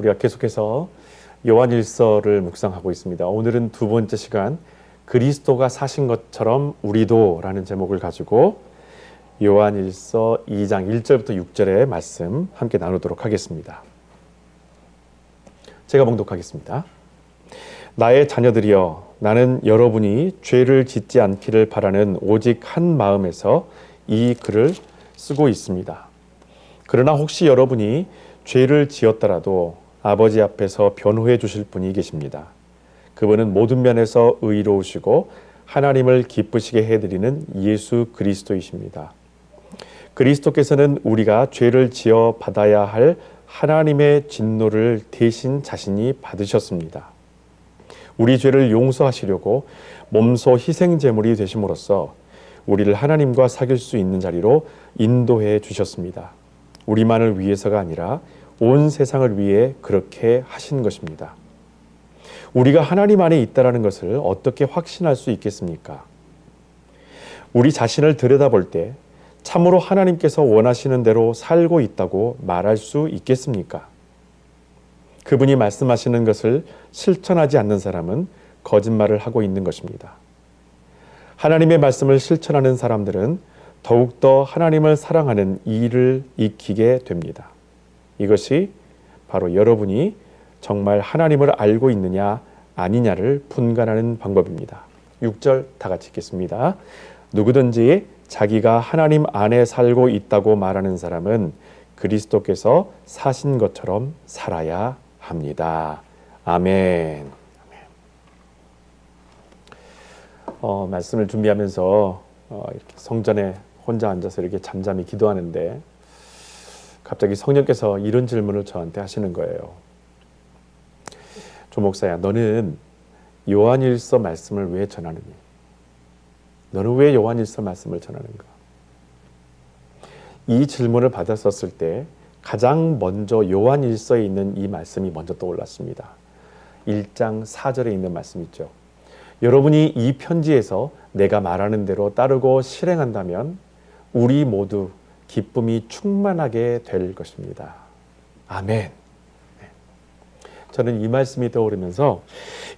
우리가 계속해서 요한일서를 묵상하고 있습니다. 오늘은 두 번째 시간, 그리스도가 사신 것처럼 우리도 라는 제목을 가지고 요한일서 2장 1절부터 6절의 말씀 함께 나누도록 하겠습니다. 제가 봉독하겠습니다. 나의 자녀들이여, 나는 여러분이 죄를 짓지 않기를 바라는 오직 한 마음에서 이 글을 쓰고 있습니다. 그러나 혹시 여러분이 죄를 지었더라도 아버지 앞에서 변호해 주실 분이 계십니다. 그분은 모든 면에서 의로우시고 하나님을 기쁘시게 해드리는 예수 그리스도이십니다. 그리스도께서는 우리가 죄를 지어 받아야 할 하나님의 진노를 대신 자신이 받으셨습니다. 우리 죄를 용서하시려고 몸소 희생 제물이 되심으로써 우리를 하나님과 사귈 수 있는 자리로 인도해 주셨습니다. 우리만을 위해서가 아니라 온 세상을 위해 그렇게 하신 것입니다. 우리가 하나님 안에 있다는 것을 어떻게 확신할 수 있겠습니까? 우리 자신을 들여다볼 때 참으로 하나님께서 원하시는 대로 살고 있다고 말할 수 있겠습니까? 그분이 말씀하시는 것을 실천하지 않는 사람은 거짓말을 하고 있는 것입니다. 하나님의 말씀을 실천하는 사람들은 더욱더 하나님을 사랑하는 이를 익히게 됩니다. 이것이 바로 여러분이 정말 하나님을 알고 있느냐 아니냐를 분간하는 방법입니다. 6절 다 같이 읽겠습니다. 누구든지 자기가 하나님 안에 살고 있다고 말하는 사람은 그리스도께서 사신 것처럼 살아야 합니다. 아멘. 말씀을 준비하면서 이렇게 성전에 혼자 앉아서 이렇게 잠잠히 기도하는데 갑자기 성령께서 이런 질문을 저한테 하시는 거예요. 조 목사야, 너는 요한일서 말씀을 왜 전하느니? 너는 왜 요한일서 말씀을 전하는가? 이 질문을 받았었을 때 가장 먼저 요한일서에 있는 이 말씀이 먼저 떠올랐습니다. 1장 4절에 있는 말씀 있죠. 여러분이 이 편지에서 내가 말하는 대로 따르고 실행한다면 우리 모두 기쁨이 충만하게 될 것입니다. 아멘. 저는 이 말씀이 떠오르면서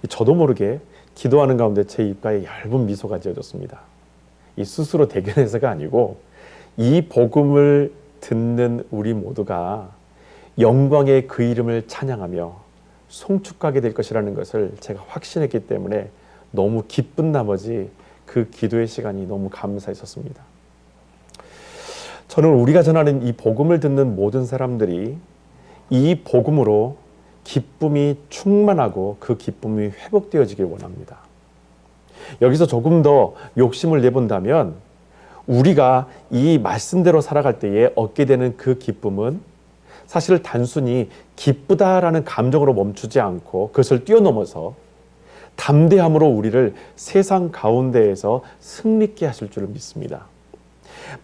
저도 모르게 기도하는 가운데 제 입가에 얇은 미소가 지어졌습니다. 이 스스로 대견해서가 아니고 이 복음을 듣는 우리 모두가 영광의 그 이름을 찬양하며 송축하게 될 것이라는 것을 제가 확신했기 때문에 너무 기쁜 나머지 그 기도의 시간이 너무 감사했었습니다. 저는 우리가 전하는 이 복음을 듣는 모든 사람들이 이 복음으로 기쁨이 충만하고 그 기쁨이 회복되어지길 원합니다. 여기서 조금 더 욕심을 내본다면 우리가 이 말씀대로 살아갈 때에 얻게 되는 그 기쁨은 사실 단순히 기쁘다라는 감정으로 멈추지 않고 그것을 뛰어넘어서 담대함으로 우리를 세상 가운데에서 승리케 하실 줄을 믿습니다.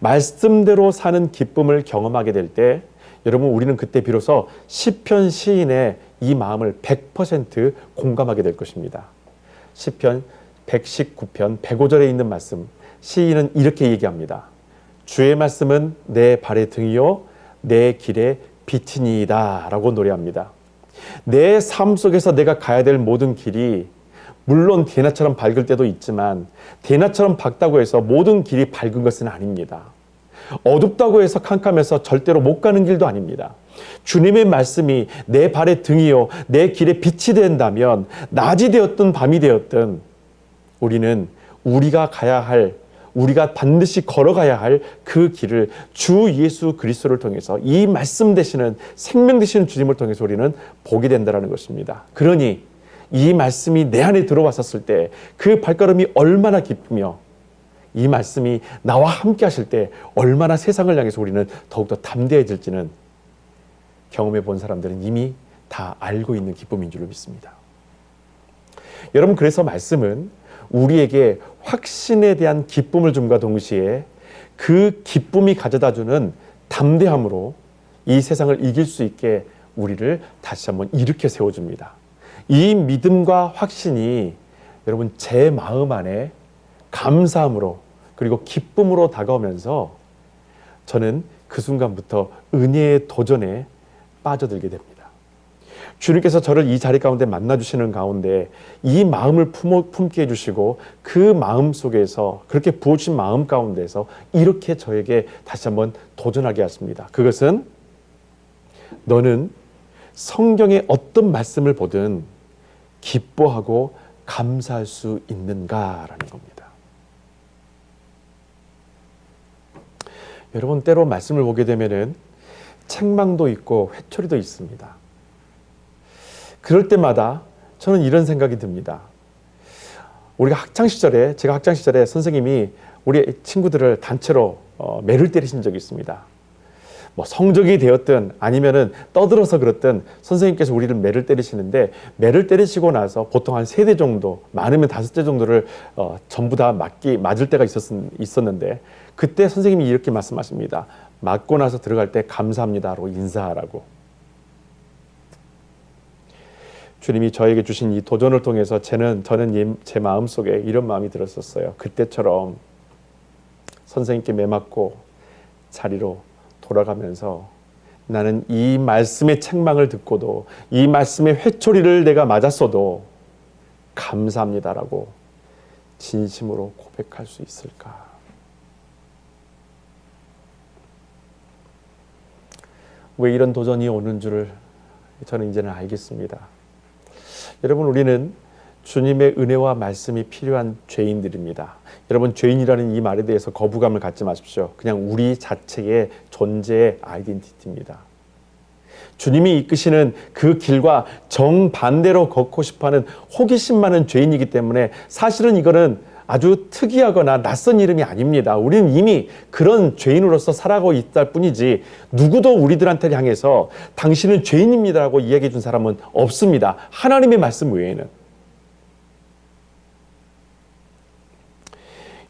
말씀대로 사는 기쁨을 경험하게 될 때 여러분, 우리는 그때 비로소 시편 시인의 이 마음을 100% 공감하게 될 것입니다. 시편 119편 105절에 있는 말씀, 시인은 이렇게 얘기합니다. 주의 말씀은 내 발의 등이요 내 길의 빛이니이다 라고 노래합니다. 내 삶 속에서 내가 가야 될 모든 길이 물론 대낮처럼 밝을 때도 있지만 대낮처럼 밝다고 해서 모든 길이 밝은 것은 아닙니다. 어둡다고 해서 캄캄해서 절대로 못 가는 길도 아닙니다. 주님의 말씀이 내 발의 등이요 내 길의 빛이 된다면 낮이 되었든 밤이 되었든 우리는 우리가 가야 할, 우리가 반드시 걸어가야 할 그 길을 주 예수 그리스도를 통해서 이 말씀 되시는 생명 되시는 주님을 통해서 우리는 보게 된다는 것입니다. 그러니 이 말씀이 내 안에 들어왔었을 때 그 발걸음이 얼마나 기쁘며 이 말씀이 나와 함께 하실 때 얼마나 세상을 향해서 우리는 더욱더 담대해질지는 경험해 본 사람들은 이미 다 알고 있는 기쁨인 줄로 믿습니다. 여러분, 그래서 말씀은 우리에게 확신에 대한 기쁨을 줌과 동시에 그 기쁨이 가져다주는 담대함으로 이 세상을 이길 수 있게 우리를 다시 한번 일으켜 세워줍니다. 이 믿음과 확신이 여러분 제 마음 안에 감사함으로 그리고 기쁨으로 다가오면서 저는 그 순간부터 은혜의 도전에 빠져들게 됩니다. 주님께서 저를 이 자리 가운데 만나주시는 가운데 이 마음을 품게 해주시고 그 마음 속에서 그렇게 부어주신 마음 가운데서 이렇게 저에게 다시 한번 도전하게 하십니다. 그것은 너는 성경의 어떤 말씀을 보든 기뻐하고 감사할 수 있는가라는 겁니다. 여러분, 때로 말씀을 보게 되면은 책망도 있고 회초리도 있습니다. 그럴 때마다 저는 이런 생각이 듭니다. 제가 학창시절에 선생님이 우리 친구들을 단체로 매를 때리신 적이 있습니다. 뭐 성적이 되었든 아니면은 떠들어서 그렇든 선생님께서 우리를 매를 때리시는데, 매를 때리시고 나서 보통 한 3대 정도, 많으면 5대 정도를 전부 다 맞을 때가 있었는데, 그때 선생님이 이렇게 말씀하십니다. 맞고 나서 들어갈 때 감사합니다라고 인사하라고. 주님이 저에게 주신 이 도전을 통해서 저는 제 마음속에 이런 마음이 들었었어요. 그때처럼 선생님께 매맞고 자리로 돌아가면서 나는 이 말씀의 책망을 듣고도, 이 말씀의 회초리를 내가 맞았어도 감사합니다라고 진심으로 고백할 수 있을까? 왜 이런 도전이 오는 줄을 저는 이제는 알겠습니다. 여러분, 우리는 주님의 은혜와 말씀이 필요한 죄인들입니다. 여러분, 죄인이라는 이 말에 대해서 거부감을 갖지 마십시오. 그냥 우리 자체의 존재의 아이덴티티입니다. 주님이 이끄시는 그 길과 정반대로 걷고 싶어하는 호기심 많은 죄인이기 때문에 사실은 이거는 아주 특이하거나 낯선 이름이 아닙니다. 우리는 이미 그런 죄인으로서 살아가고 있다 뿐이지 누구도 우리들한테 향해서 당신은 죄인입니다라고 이야기해 준 사람은 없습니다. 하나님의 말씀 외에는.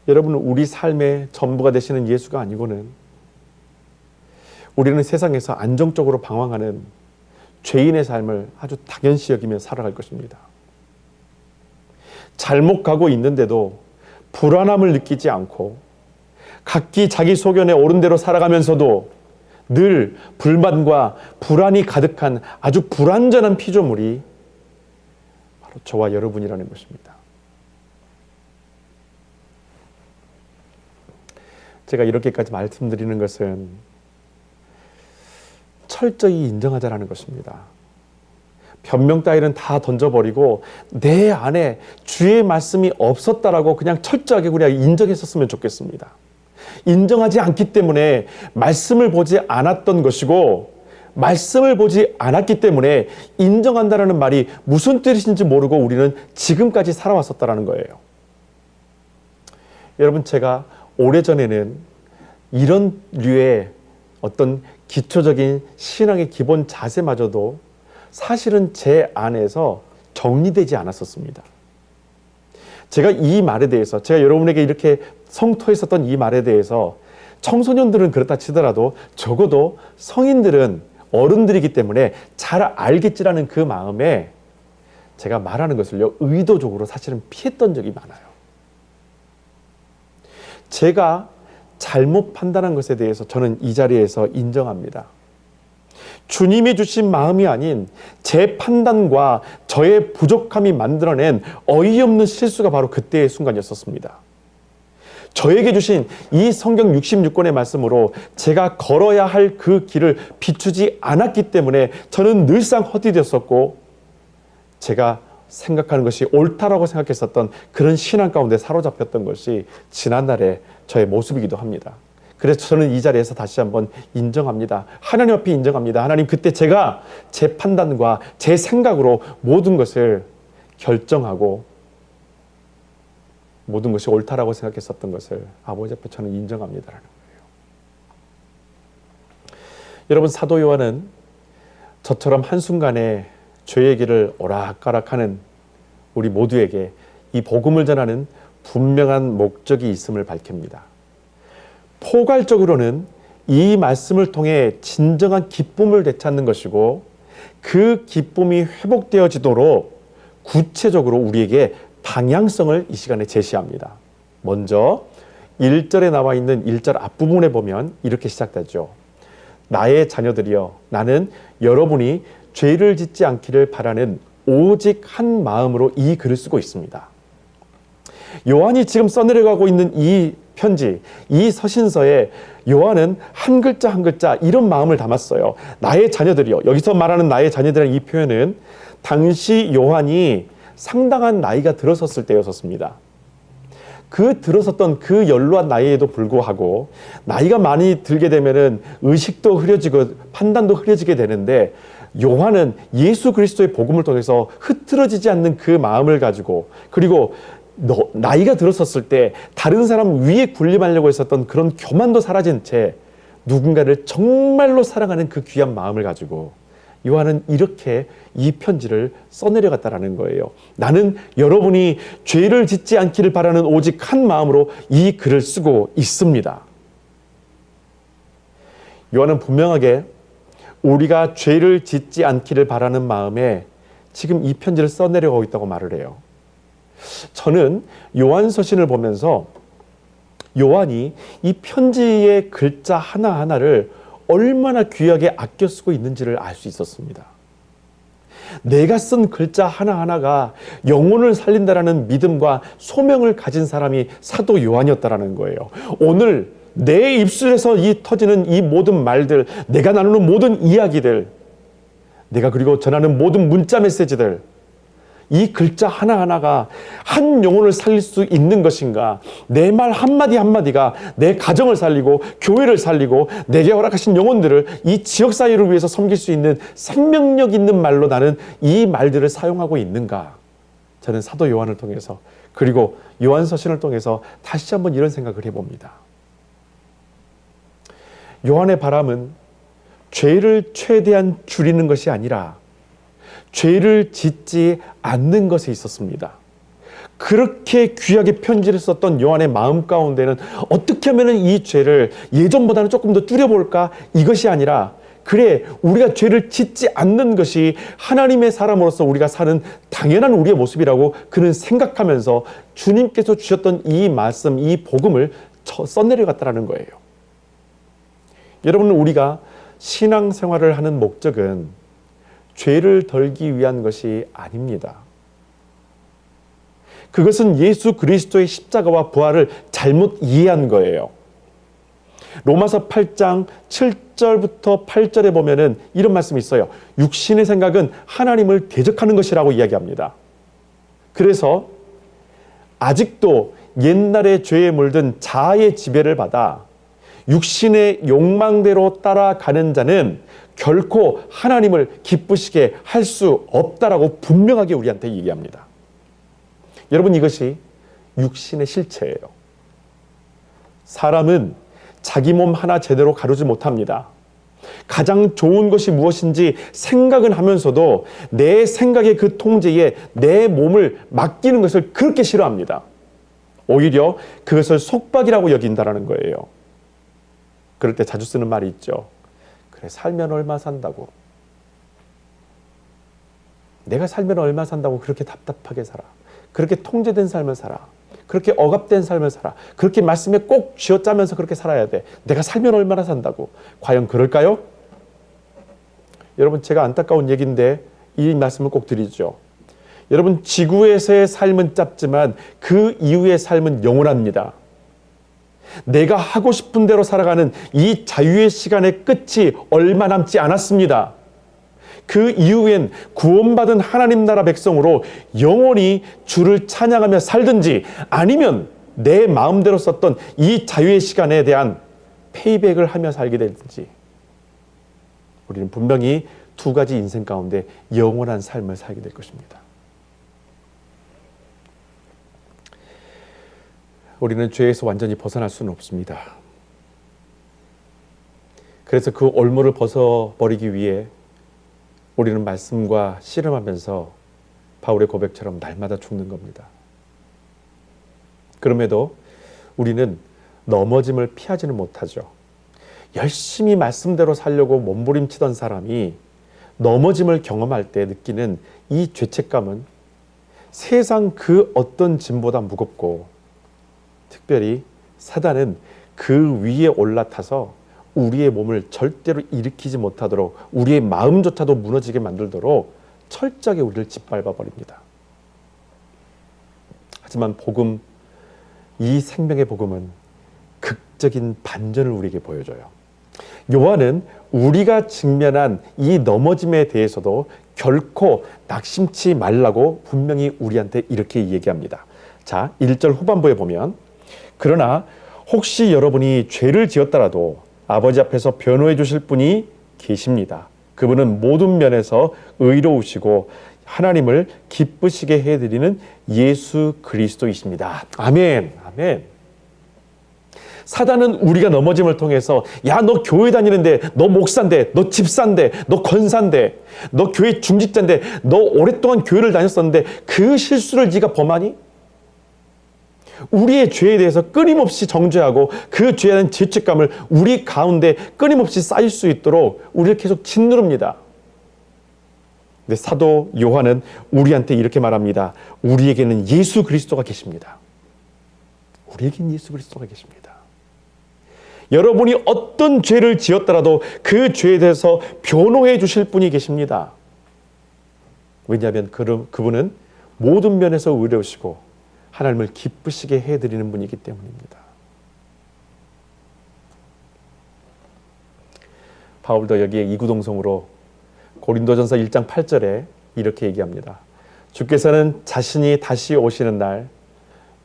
여러분, 우리 삶의 전부가 되시는 예수가 아니고는 우리는 세상에서 안정적으로 방황하는 죄인의 삶을 아주 당연시 여기며 살아갈 것입니다. 잘못 가고 있는데도 불안함을 느끼지 않고 각기 자기 소견에 옳은 대로 살아가면서도 늘 불만과 불안이 가득한 아주 불완전한 피조물이 바로 저와 여러분이라는 것입니다. 제가 이렇게까지 말씀드리는 것은 철저히 인정하자라는 것입니다. 변명 따위는 다 던져버리고 내 안에 주의 말씀이 없었다라고 그냥 철저하게 그냥 인정했었으면 좋겠습니다. 인정하지 않기 때문에 말씀을 보지 않았던 것이고, 말씀을 보지 않았기 때문에 인정한다라는 말이 무슨 뜻인지 모르고 우리는 지금까지 살아왔었다라는 거예요. 여러분, 제가 오래전에는 이런 류의 어떤 기초적인 신앙의 기본 자세마저도 사실은 제 안에서 정리되지 않았었습니다. 제가 이 말에 대해서, 제가 여러분에게 이렇게 성토했었던 이 말에 대해서 청소년들은 그렇다 치더라도 적어도 성인들은, 어른들이기 때문에 잘 알겠지라는 그 마음에 제가 말하는 것을요, 의도적으로 사실은 피했던 적이 많아요. 제가 잘못 판단한 것에 대해서 저는 이 자리에서 인정합니다. 주님이 주신 마음이 아닌 제 판단과 저의 부족함이 만들어낸 어이없는 실수가 바로 그때의 순간이었습니다. 저에게 주신 이 성경 66권의 말씀으로 제가 걸어야 할 그 길을 비추지 않았기 때문에 저는 늘상 헛디뎠었고, 제가 생각하는 것이 옳다라고 생각했었던 그런 신앙 가운데 사로잡혔던 것이 지난날의 저의 모습이기도 합니다. 그래서 저는 이 자리에서 다시 한번 인정합니다. 하나님 앞에 인정합니다. 하나님, 그때 제가 제 판단과 제 생각으로 모든 것을 결정하고 모든 것이 옳다라고 생각했었던 것을 아버지 앞에 저는 인정합니다라는 거예요. 여러분, 사도 요한은 저처럼 한순간에 죄의 길을 오락가락하는 우리 모두에게 이 복음을 전하는 분명한 목적이 있음을 밝힙니다. 포괄적으로는 이 말씀을 통해 진정한 기쁨을 되찾는 것이고, 그 기쁨이 회복되어지도록 구체적으로 우리에게 방향성을 이 시간에 제시합니다. 먼저 1절에 나와 있는 1절 앞부분에 보면 이렇게 시작되죠. 나의 자녀들이여, 나는 여러분이 죄를 짓지 않기를 바라는 오직 한 마음으로 이 글을 쓰고 있습니다. 요한이 지금 써내려가고 있는 이 편지, 이 서신서에 요한은 한 글자 한 글자 이런 마음을 담았어요. 나의 자녀들이요. 여기서 말하는 나의 자녀들이라는 이 표현은 당시 요한이 상당한 나이가 들어섰을 때였었습니다. 그 들어섰던 그 연로한 나이에도 불구하고 나이가 많이 들게 되면은 의식도 흐려지고 판단도 흐려지게 되는데, 요한은 예수 그리스도의 복음을 통해서 흐트러지지 않는 그 마음을 가지고, 그리고 나이가 들었었을 때 다른 사람 위에 군림하려고 했었던 그런 교만도 사라진 채 누군가를 정말로 사랑하는 그 귀한 마음을 가지고 요한은 이렇게 이 편지를 써내려갔다라는 거예요. 나는 여러분이 죄를 짓지 않기를 바라는 오직 한 마음으로 이 글을 쓰고 있습니다. 요한은 분명하게 우리가 죄를 짓지 않기를 바라는 마음에 지금 이 편지를 써내려가고 있다고 말을 해요. 저는 요한 서신을 보면서 요한이 이 편지의 글자 하나하나를 얼마나 귀하게 아껴 쓰고 있는지를 알 수 있었습니다. 내가 쓴 글자 하나하나가 영혼을 살린다라는 믿음과 소명을 가진 사람이 사도 요한이었다라는 거예요. 오늘 내 입술에서 터지는 이 모든 말들, 내가 나누는 모든 이야기들, 내가 그리고 전하는 모든 문자 메시지들, 이 글자 하나하나가 한 영혼을 살릴 수 있는 것인가? 내 말 한마디 한마디가 내 가정을 살리고 교회를 살리고 내게 허락하신 영혼들을 이 지역사회를 위해서 섬길 수 있는 생명력 있는 말로 나는 이 말들을 사용하고 있는가? 저는 사도 요한을 통해서, 그리고 요한서신을 통해서 다시 한번 이런 생각을 해봅니다. 요한의 바람은 죄를 최대한 줄이는 것이 아니라 죄를 짓지 않는 것에 있었습니다. 그렇게 귀하게 편지를 썼던 요한의 마음 가운데는 어떻게 하면 이 죄를 예전보다는 조금 더 줄여볼까? 이것이 아니라, 그래, 우리가 죄를 짓지 않는 것이 하나님의 사람으로서 우리가 사는 당연한 우리의 모습이라고 그는 생각하면서 주님께서 주셨던 이 말씀, 이 복음을 써내려갔다는 거예요. 여러분, 우리가 신앙생활을 하는 목적은 죄를 덜기 위한 것이 아닙니다. 그것은 예수 그리스도의 십자가와 부활을 잘못 이해한 거예요. 로마서 8장 7절부터 8절에 보면은 이런 말씀이 있어요. 육신의 생각은 하나님을 대적하는 것이라고 이야기합니다. 그래서 아직도 옛날의 죄에 물든 자아의 지배를 받아 육신의 욕망대로 따라가는 자는 결코 하나님을 기쁘시게 할 수 없다라고 분명하게 우리한테 얘기합니다. 여러분, 이것이 육신의 실체예요. 사람은 자기 몸 하나 제대로 가르지 못합니다. 가장 좋은 것이 무엇인지 생각은 하면서도 내 생각의 그 통제에 내 몸을 맡기는 것을 그렇게 싫어합니다. 오히려 그것을 속박이라고 여긴다는 거예요. 그럴 때 자주 쓰는 말이 있죠. 그래, 살면 얼마 산다고. 내가 살면 얼마 산다고 그렇게 답답하게 살아. 그렇게 통제된 삶을 살아. 그렇게 억압된 삶을 살아. 그렇게 말씀에 꼭 쥐어짜면서 그렇게 살아야 돼. 내가 살면 얼마나 산다고. 과연 그럴까요? 여러분, 제가 안타까운 얘기인데 이 말씀을 꼭 드리죠. 여러분, 지구에서의 삶은 짧지만 그 이후의 삶은 영원합니다. 내가 하고 싶은 대로 살아가는 이 자유의 시간의 끝이 얼마 남지 않았습니다. 그 이후엔 구원받은 하나님 나라 백성으로 영원히 주를 찬양하며 살든지, 아니면 내 마음대로 썼던 이 자유의 시간에 대한 페이백을 하며 살게 될지, 우리는 분명히 두 가지 인생 가운데 영원한 삶을 살게 될 것입니다. 우리는 죄에서 완전히 벗어날 수는 없습니다. 그래서 그 올무를 벗어버리기 위해 우리는 말씀과 씨름하면서 바울의 고백처럼 날마다 죽는 겁니다. 그럼에도 우리는 넘어짐을 피하지는 못하죠. 열심히 말씀대로 살려고 몸부림치던 사람이 넘어짐을 경험할 때 느끼는 이 죄책감은 세상 그 어떤 짐보다 무겁고, 특별히 사단은 그 위에 올라타서 우리의 몸을 절대로 일으키지 못하도록, 우리의 마음조차도 무너지게 만들도록 철저하게 우리를 짓밟아 버립니다. 하지만 복음, 이 생명의 복음은 극적인 반전을 우리에게 보여줘요. 요한은 우리가 직면한 이 넘어짐에 대해서도 결코 낙심치 말라고 분명히 우리한테 이렇게 얘기합니다. 자, 1절 후반부에 보면, 그러나 혹시 여러분이 죄를 지었더라도 아버지 앞에서 변호해 주실 분이 계십니다. 그분은 모든 면에서 의로우시고 하나님을 기쁘시게 해드리는 예수 그리스도이십니다. 아멘. 아멘. 사단은 우리가 넘어짐을 통해서, 야, 너 교회 다니는데, 너 목사인데, 너 집사인데, 너 권사인데, 너 교회 중직자인데, 너 오랫동안 교회를 다녔었는데 그 실수를 네가 범하니? 우리의 죄에 대해서 끊임없이 정죄하고 그 죄에 대한 죄책감을 우리 가운데 끊임없이 쌓일 수 있도록 우리를 계속 짓누릅니다. 근데 사도 요한은 우리한테 이렇게 말합니다. 우리에게는 예수 그리스도가 계십니다. 우리에게는 예수 그리스도가 계십니다. 여러분이 어떤 죄를 지었더라도 그 죄에 대해서 변호해 주실 분이 계십니다. 왜냐하면 그분은 모든 면에서 의로우시고 하나님을 기쁘시게 해드리는 분이기 때문입니다. 바울도 여기에 이구동성으로 고린도전서 1장 8절에 이렇게 얘기합니다. 주께서는 자신이 다시 오시는 날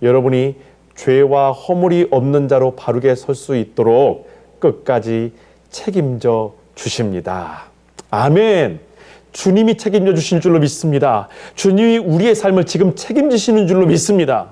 여러분이 죄와 허물이 없는 자로 바르게 설 수 있도록 끝까지 책임져 주십니다. 아멘. 주님이 책임져 주실 줄로 믿습니다. 주님이 우리의 삶을 지금 책임지시는 줄로 믿습니다.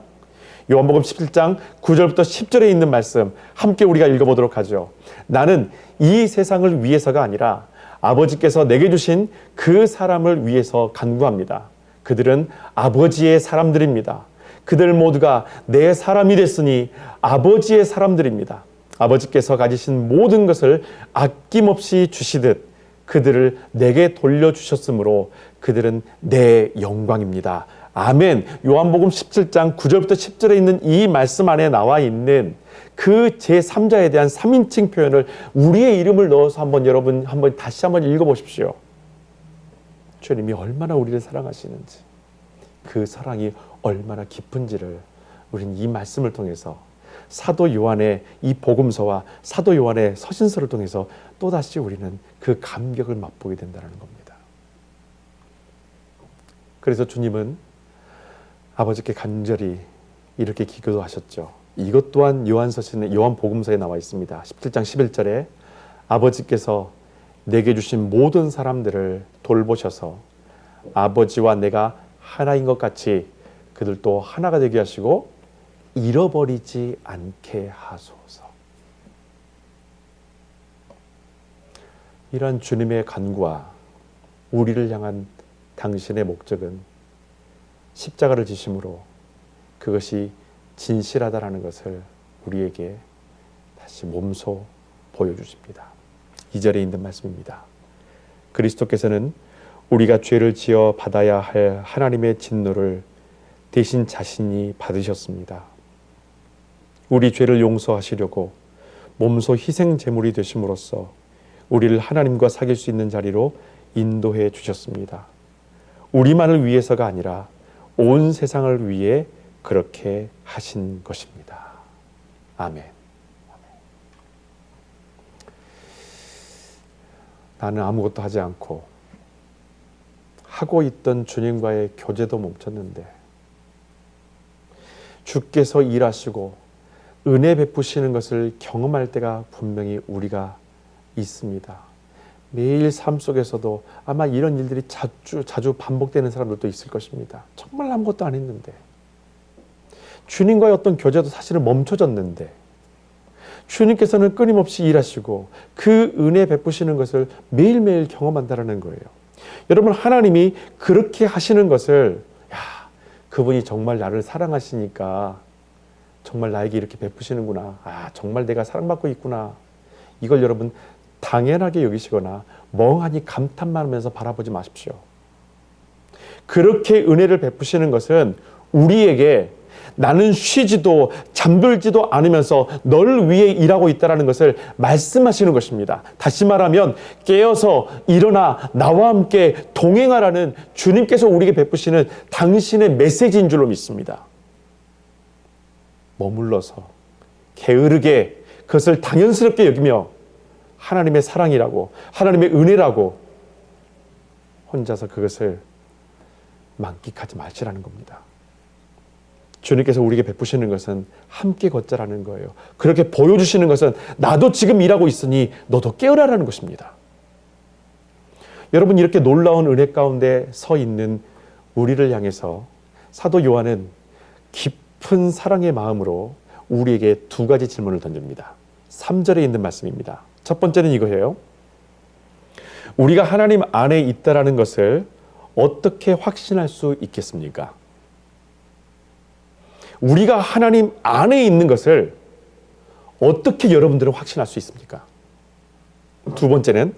요한복음 17장 9절부터 10절에 있는 말씀 함께 우리가 읽어보도록 하죠. 나는 이 세상을 위해서가 아니라 아버지께서 내게 주신 그 사람을 위해서 간구합니다. 그들은 아버지의 사람들입니다. 그들 모두가 내 사람이 됐으니 아버지의 사람들입니다. 아버지께서 가지신 모든 것을 아낌없이 주시듯 그들을 내게 돌려주셨으므로 그들은 내 영광입니다. 아멘. 요한복음 17장 9절부터 10절에 있는 이 말씀 안에 나와 있는 그 제3자에 대한 3인칭 표현을 우리의 이름을 넣어서 여러분 다시 한번 읽어보십시오. 주님이 얼마나 우리를 사랑하시는지, 그 사랑이 얼마나 깊은지를 우리는 이 말씀을 통해서, 사도 요한의 이 복음서와 사도 요한의 서신서를 통해서 또다시 우리는 그 감격을 맛보게 된다는 겁니다. 그래서 주님은 아버지께 간절히 이렇게 기도하셨죠. 이것 또한 요한 복음서에 나와 있습니다. 17장 11절에 아버지께서 내게 주신 모든 사람들을 돌보셔서 아버지와 내가 하나인 것 같이 그들도 하나가 되게 하시고 잃어버리지 않게 하소서. 이러한 주님의 간구와 우리를 향한 당신의 목적은 십자가를 지심으로 그것이 진실하다라는 것을 우리에게 다시 몸소 보여주십니다. 2절에 있는 말씀입니다. 그리스도께서는 우리가 죄를 지어 받아야 할 하나님의 진노를 대신 자신이 받으셨습니다. 우리 죄를 용서하시려고 몸소 희생 제물이 되심으로써 우리를 하나님과 사귈 수 있는 자리로 인도해 주셨습니다. 우리만을 위해서가 아니라 온 세상을 위해 그렇게 하신 것입니다. 아멘. 나는 아무것도 하지 않고 하고 있던 주님과의 교제도 멈췄는데 주께서 일하시고 은혜 베푸시는 것을 경험할 때가 분명히 우리가 있습니다. 매일 삶 속에서도 아마 이런 일들이 자주 반복되는 사람들도 있을 것입니다. 정말 아무것도 안 했는데, 주님과의 어떤 교제도 사실은 멈춰졌는데 주님께서는 끊임없이 일하시고 그 은혜 베푸시는 것을 매일매일 경험한다는 거예요. 여러분, 하나님이 그렇게 하시는 것을, 그분이 정말 나를 사랑하시니까 정말 나에게 이렇게 베푸시는구나, 정말 내가 사랑받고 있구나, 이걸 여러분 당연하게 여기시거나 멍하니 감탄만 하면서 바라보지 마십시오. 그렇게 은혜를 베푸시는 것은 우리에게 나는 쉬지도 잠들지도 않으면서 널 위해 일하고 있다는 것을 말씀하시는 것입니다. 다시 말하면 깨어서 일어나 나와 함께 동행하라는 주님께서 우리에게 베푸시는 당신의 메시지인 줄로 믿습니다. 머물러서 게으르게 그것을 당연스럽게 여기며 하나님의 사랑이라고 하나님의 은혜라고 혼자서 그것을 만끽하지 마시라는 겁니다. 주님께서 우리에게 베푸시는 것은 함께 걷자라는 거예요. 그렇게 보여주시는 것은 나도 지금 일하고 있으니 너도 깨어라라는 것입니다. 여러분, 이렇게 놀라운 은혜 가운데 서 있는 우리를 향해서 사도 요한은 깊은 사랑의 마음으로 우리에게 두 가지 질문을 던집니다. 3절에 있는 말씀입니다. 첫 번째는 이거예요. 우리가 하나님 안에 있다라는 것을 어떻게 확신할 수 있겠습니까? 우리가 하나님 안에 있는 것을 어떻게 여러분들은 확신할 수 있습니까? 두 번째는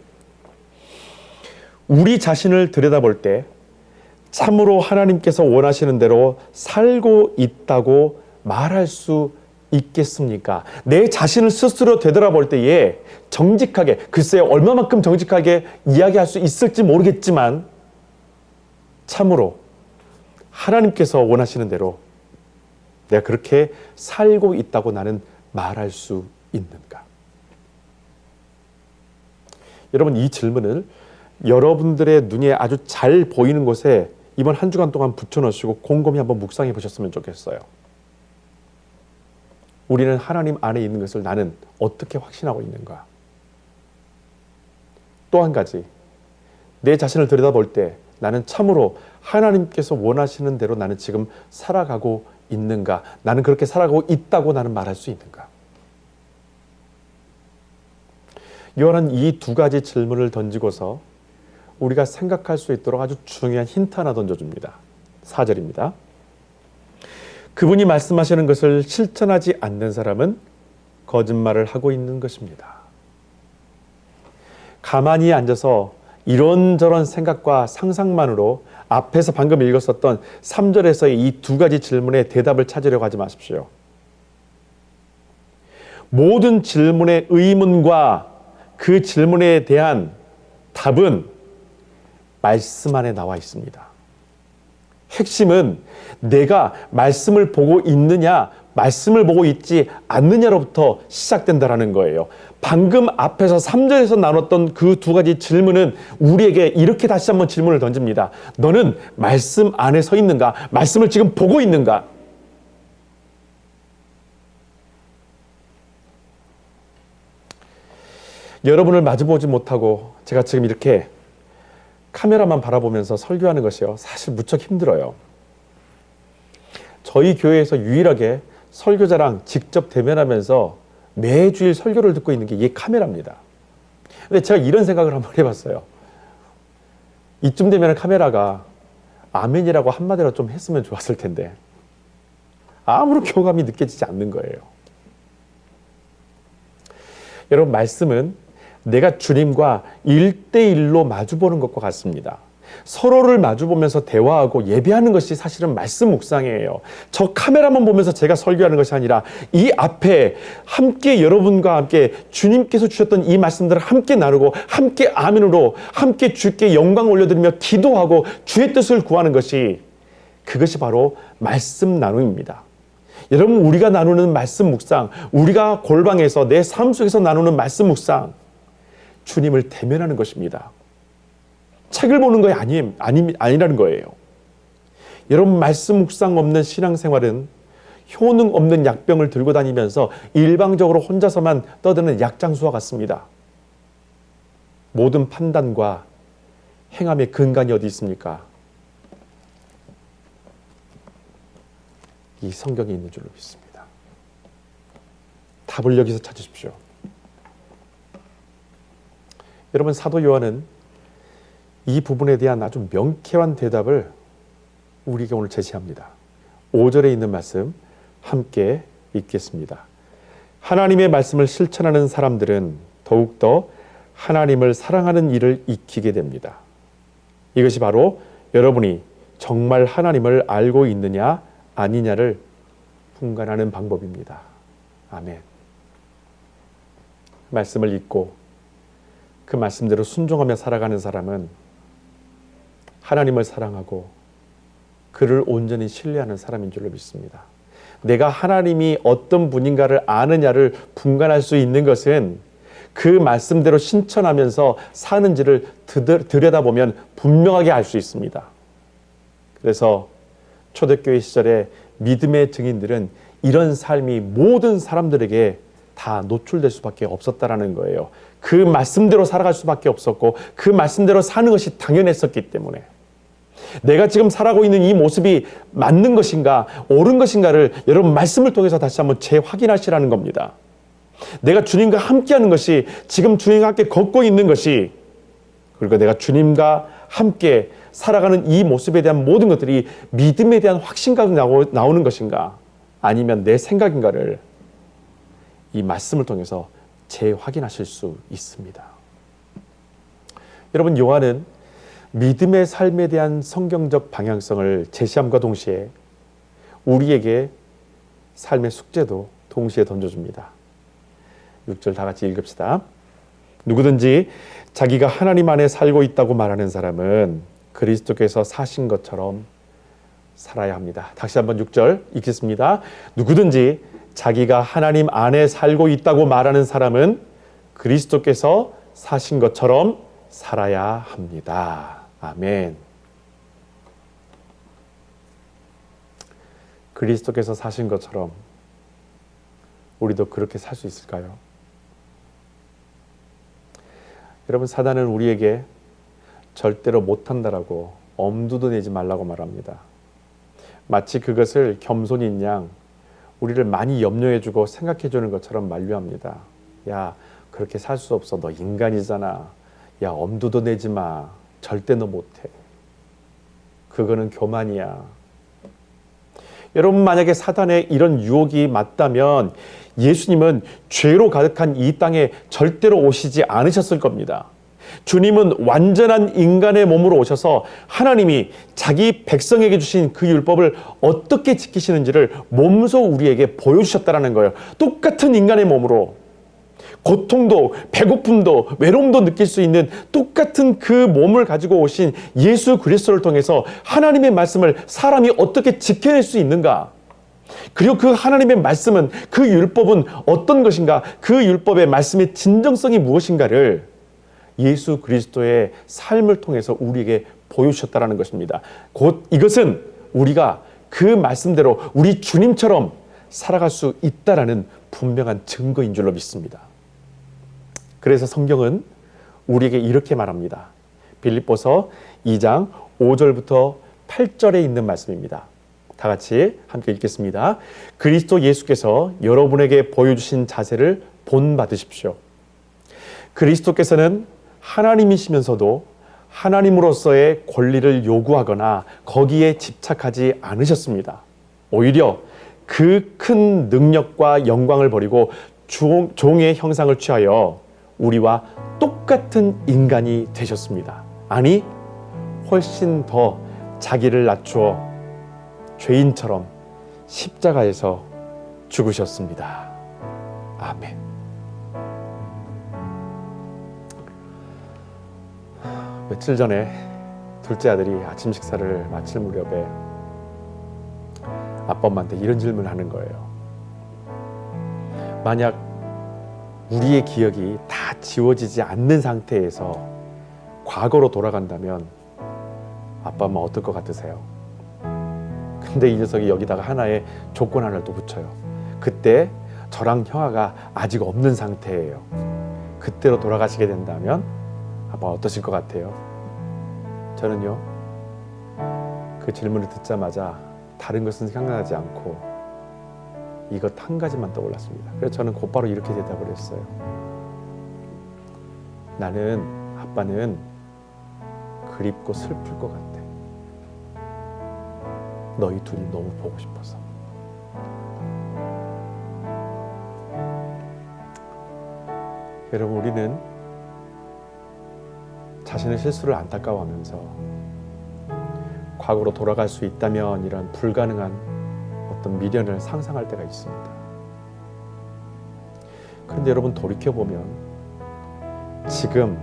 우리 자신을 들여다볼 때 참으로 하나님께서 원하시는 대로 살고 있다고 말할 수 있겠습니까? 내 자신을 스스로 되돌아볼 때에 정직하게, 글쎄요, 얼마만큼 정직하게 이야기할 수 있을지 모르겠지만 참으로 하나님께서 원하시는 대로 내가 그렇게 살고 있다고 나는 말할 수 있는가? 여러분, 이 질문을 여러분들의 눈에 아주 잘 보이는 곳에 이번 한 주간 동안 붙여놓으시고 곰곰이 한번 묵상해 보셨으면 좋겠어요. 우리는 하나님 안에 있는 것을 나는 어떻게 확신하고 있는가? 또 한 가지, 내 자신을 들여다볼 때 나는 참으로 하나님께서 원하시는 대로 나는 지금 살아가고 있는가? 나는 그렇게 살아가고 있다고 나는 말할 수 있는가? 요한은 이 두 가지 질문을 던지고서 우리가 생각할 수 있도록 아주 중요한 힌트 하나 던져줍니다. 4절입니다. 그분이 말씀하시는 것을 실천하지 않는 사람은 거짓말을 하고 있는 것입니다. 가만히 앉아서 이런저런 생각과 상상만으로 앞에서 방금 읽었었던 3절에서의 이 두 가지 질문에 대답을 찾으려고 하지 마십시오. 모든 질문의 의문과 그 질문에 대한 답은 말씀 안에 나와 있습니다. 핵심은 내가 말씀을 보고 있느냐, 말씀을 보고 있지 않느냐로부터 시작된다라는 거예요. 방금 앞에서 3절에서 나눴던 그 두 가지 질문은 우리에게 이렇게 다시 한번 질문을 던집니다. 너는 말씀 안에 서 있는가? 말씀을 지금 보고 있는가? 여러분을 마주보지 못하고 제가 지금 이렇게 카메라만 바라보면서 설교하는 것이요, 사실 무척 힘들어요. 저희 교회에서 유일하게 설교자랑 직접 대면하면서 매주일 설교를 듣고 있는 게 이 카메라입니다. 근데 제가 이런 생각을 한번 해봤어요. 이쯤 되면 카메라가 아멘이라고 한마디로 좀 했으면 좋았을 텐데 아무런 교감이 느껴지지 않는 거예요. 여러분, 말씀은 내가 주님과 1대1로 마주보는 것과 같습니다. 서로를 마주보면서 대화하고 예배하는 것이 사실은 말씀 묵상이에요. 저 카메라만 보면서 제가 설교하는 것이 아니라 이 앞에 함께 여러분과 함께 주님께서 주셨던 이 말씀들을 함께 나누고 함께 아멘으로 함께 주께 영광 올려드리며 기도하고 주의 뜻을 구하는 것이, 그것이 바로 말씀 나눔입니다. 여러분, 우리가 나누는 말씀 묵상, 우리가 골방에서 내 삶 속에서 나누는 말씀 묵상, 주님을 대면하는 것입니다. 책을 보는 것이 아니라는 거예요. 여러분, 말씀 묵상 없는 신앙생활은 효능 없는 약병을 들고 다니면서 일방적으로 혼자서만 떠드는 약장수와 같습니다. 모든 판단과 행함의 근간이 어디 있습니까? 이 성경에 있는 줄로 믿습니다. 답을 여기서 찾으십시오. 여러분, 사도 요한은 이 부분에 대한 아주 명쾌한 대답을 우리에게 오늘 제시합니다. 5절에 있는 말씀 함께 읽겠습니다. 하나님의 말씀을 실천하는 사람들은 더욱더 하나님을 사랑하는 일을 익히게 됩니다. 이것이 바로 여러분이 정말 하나님을 알고 있느냐 아니냐를 분간하는 방법입니다. 아멘. 말씀을 읽고 그 말씀대로 순종하며 살아가는 사람은 하나님을 사랑하고 그를 온전히 신뢰하는 사람인 줄로 믿습니다. 내가 하나님이 어떤 분인가를 아느냐를 분간할 수 있는 것은 그 말씀대로 신천하면서 사는지를 들여다보면 분명하게 알 수 있습니다. 그래서 초대교회 시절에 믿음의 증인들은 이런 삶이 모든 사람들에게 다 노출될 수밖에 없었다라는 거예요. 그 말씀대로 살아갈 수밖에 없었고 그 말씀대로 사는 것이 당연했었기 때문에 내가 지금 살아가고 있는 이 모습이 맞는 것인가 옳은 것인가를 여러분 말씀을 통해서 다시 한번 재확인하시라는 겁니다. 내가 주님과 함께하는 것이 지금 주님과 함께 걷고 있는 것이 그리고 내가 주님과 함께 살아가는 이 모습에 대한 모든 것들이 믿음에 대한 확신감이 나오는 것인가 아니면 내 생각인가를 이 말씀을 통해서 재확인하실 수 있습니다. 여러분 요한은 믿음의 삶에 대한 성경적 방향성을 제시함과 동시에 우리에게 삶의 숙제도 동시에 던져줍니다. 6절 다 같이 읽읍시다. 누구든지 자기가 하나님 안에 살고 있다고 말하는 사람은 그리스도께서 사신 것처럼 살아야 합니다. 다시 한번 6절 읽겠습니다. 누구든지 자기가 하나님 안에 살고 있다고 말하는 사람은 그리스도께서 사신 것처럼 살아야 합니다. 아멘. 그리스도께서 사신 것처럼 우리도 그렇게 살 수 있을까요? 여러분 사단은 우리에게 절대로 못한다라고 엄두도 내지 말라고 말합니다. 마치 그것을 겸손인 양 우리를 많이 염려해주고 생각해주는 것처럼 만류합니다. 야 그렇게 살 수 없어. 너 인간이잖아. 야 엄두도 내지 마. 절대 너 못해. 그거는 교만이야. 여러분 만약에 사단의 이런 유혹이 맞다면 예수님은 죄로 가득한 이 땅에 절대로 오시지 않으셨을 겁니다. 주님은 완전한 인간의 몸으로 오셔서 하나님이 자기 백성에게 주신 그 율법을 어떻게 지키시는지를 몸소 우리에게 보여주셨다는 거예요. 똑같은 인간의 몸으로 고통도 배고픔도 외로움도 느낄 수 있는 똑같은 그 몸을 가지고 오신 예수 그리스도를 통해서 하나님의 말씀을 사람이 어떻게 지켜낼 수 있는가? 그리고 그 하나님의 말씀은 그 율법은 어떤 것인가? 그 율법의 말씀의 진정성이 무엇인가를 예수 그리스도의 삶을 통해서 우리에게 보여주셨다는 것입니다. 곧 이것은 우리가 그 말씀대로 우리 주님처럼 살아갈 수 있다라는 분명한 증거인 줄로 믿습니다. 그래서 성경은 우리에게 이렇게 말합니다. 빌립보서 2장 5절부터 8절에 있는 말씀입니다. 다 같이 함께 읽겠습니다. 그리스도 예수께서 여러분에게 보여주신 자세를 본받으십시오. 그리스도께서는 하나님이시면서도 하나님으로서의 권리를 요구하거나 거기에 집착하지 않으셨습니다. 오히려 그 큰 능력과 영광을 버리고 종의 형상을 취하여 우리와 똑같은 인간이 되셨습니다. 아니, 훨씬 더 자기를 낮추어 죄인처럼 십자가에서 죽으셨습니다. 아멘. 며칠 전에 둘째 아들이 아침 식사를 마칠 무렵에 아빠 엄마한테 이런 질문을 하는 거예요. 만약 우리의 기억이 다 지워지지 않는 상태에서 과거로 돌아간다면 아빠 엄마 어떨 것 같으세요? 근데 이 녀석이 여기다가 하나의 조건 하나를 또 붙여요. 그때 저랑 형아가 아직 없는 상태예요. 그때로 돌아가시게 된다면 아빠 어떠실 것 같아요? 저는요, 그 질문을 듣자마자 다른 것은 생각나지 않고 이것 한 가지만 떠올랐습니다. 그래서 저는 곧바로 이렇게 대답을 했어요. 나는 아빠는 그립고 슬플 것 같아. 너희 둘이 너무 보고 싶어서. 여러분, 우리는 자신의 실수를 안타까워하면서 과거로 돌아갈 수 있다면 이런 불가능한 어떤 미련을 상상할 때가 있습니다. 그런데 여러분 돌이켜보면 지금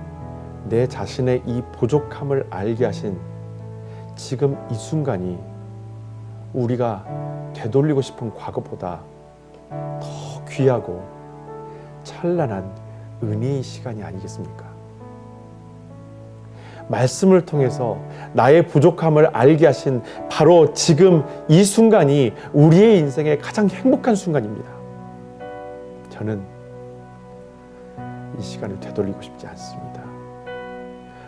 내 자신의 이 부족함을 알게 하신 지금 이 순간이 우리가 되돌리고 싶은 과거보다 더 귀하고 찬란한 은혜의 시간이 아니겠습니까? 말씀을 통해서 나의 부족함을 알게 하신 바로 지금 이 순간이 우리의 인생의 가장 행복한 순간입니다. 저는 이 시간을 되돌리고 싶지 않습니다.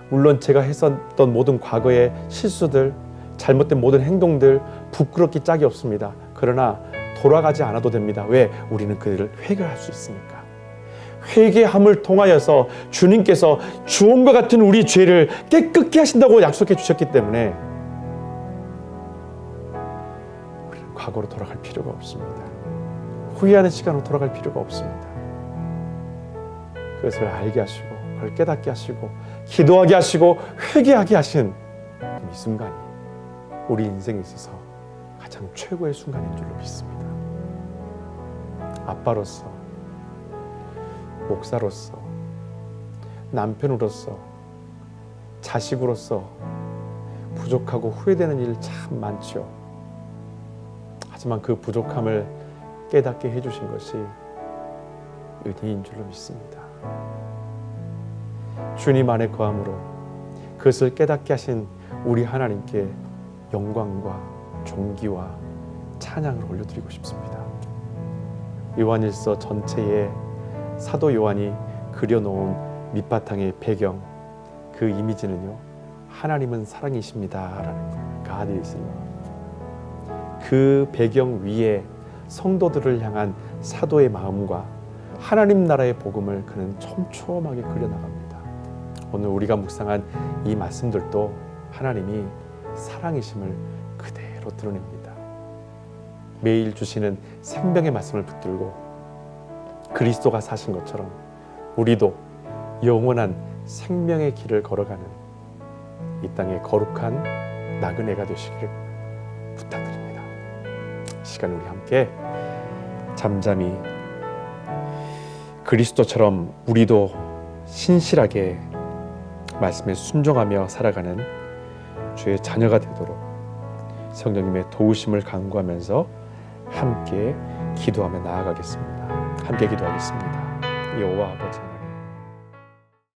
물론 제가 했었던 모든 과거의 실수들, 잘못된 모든 행동들 부끄럽기 짝이 없습니다. 그러나 돌아가지 않아도 됩니다. 왜? 우리는 그들을 회개할 수 있으니까. 회개함을 통하여서 주님께서 주홍과 같은 우리 죄를 깨끗게 하신다고 약속해 주셨기 때문에 우리는 과거로 돌아갈 필요가 없습니다. 후회하는 시간으로 돌아갈 필요가 없습니다. 그것을 알게 하시고 그걸 깨닫게 하시고 기도하게 하시고 회개하게 하신 이 순간이 우리 인생에 있어서 가장 최고의 순간인 줄로 믿습니다. 아빠로서, 목사로서, 남편으로서, 자식으로서 부족하고 후회되는 일 참 많죠. 하지만 그 부족함을 깨닫게 해주신 것이 은혜인 줄로 믿습니다. 주님 안에 거함으로 그것을 깨닫게 하신 우리 하나님께 영광과 존귀와 찬양을 올려드리고 싶습니다. 요한일서 전체에 사도 요한이 그려놓은 밑바탕의 배경, 그 이미지는요, 하나님은 사랑이십니다라는 거예요. God is love. 그 배경 위에 성도들을 향한 사도의 마음과 하나님 나라의 복음을 그는 촘촘하게 그려나갑니다. 오늘 우리가 묵상한 이 말씀들도 하나님이 사랑이심을 그대로 드러냅니다. 매일 주시는 생명의 말씀을 붙들고 그리스도가 사신 것처럼 우리도 영원한 생명의 길을 걸어가는 이 땅의 거룩한 나그네가 되시기를 부탁드립니다. 이 시간 우리 함께 잠잠히 그리스도처럼 우리도 신실하게 말씀에 순종하며 살아가는 주의 자녀가 되도록 성령님의 도우심을 간구하면서 함께 기도하며 나아가겠습니다. 함께 기도하겠습니다. 여호와 아버지,